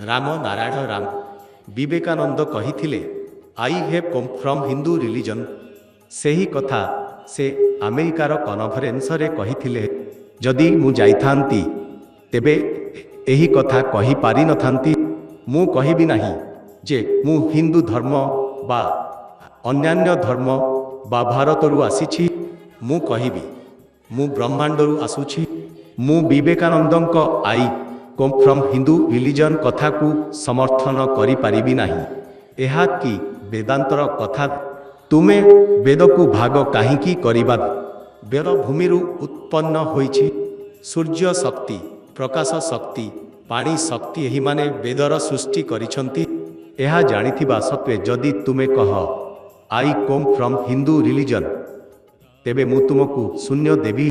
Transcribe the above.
ରାମ ନାରାୟଣ ରାମ ବିବେକାନନ୍ଦ କହିଥିଲେ I have come from Hindu religion. ସେହି କଥା ସେ ଆମେରିକାର କନଫରେନ୍ସରେ କହିଥିଲେ। ଯଦି ମୁଁ ଯାଇଥାନ୍ତି ତେବେ ଏହି କଥା କହିପାରିନଥାନ୍ତି। ମୁଁ କହିବି ନାହିଁ ଯେ ମୁଁ ହିନ୍ଦୁ ଧର୍ମ ବା ଅନ୍ୟାନ୍ୟ ଧର୍ମ ବା ଭାରତରୁ ଆସିଛି। ମୁଁ କହିବି ମୁଁ ବ୍ରହ୍ମାଣ୍ଡରୁ ଆସୁଛି। ମୁଁ ବିବେକାନନ୍ଦଙ୍କ I come from Hindu religion କଥାକୁ ସମର୍ଥନ କରିପାରିବି ନାହିଁ। ଏହା କି ବେଦାନ୍ତର କଥା? ତୁମେ ବେଦକୁ ଭାଗ କାହିଁକି କରିବା? ବେଦ ଭୂମିରୁ ଉତ୍ପନ୍ନ ହୋଇଛି। ସୂର୍ଯ୍ୟ ଶକ୍ତି, ପ୍ରକାଶ ଶକ୍ତି, ପାଣି ଶକ୍ତି ଏହିମାନେ ବେଦର ସୃଷ୍ଟି କରିଛନ୍ତି। ଏହା ଜାଣିଥିବା ସତ୍ତ୍ୱେ ଯଦି ତୁମେ କହ I come from Hindu religion ତେବେ ମୁଁ ତୁମକୁ ଶୂନ୍ୟ ଦେବି।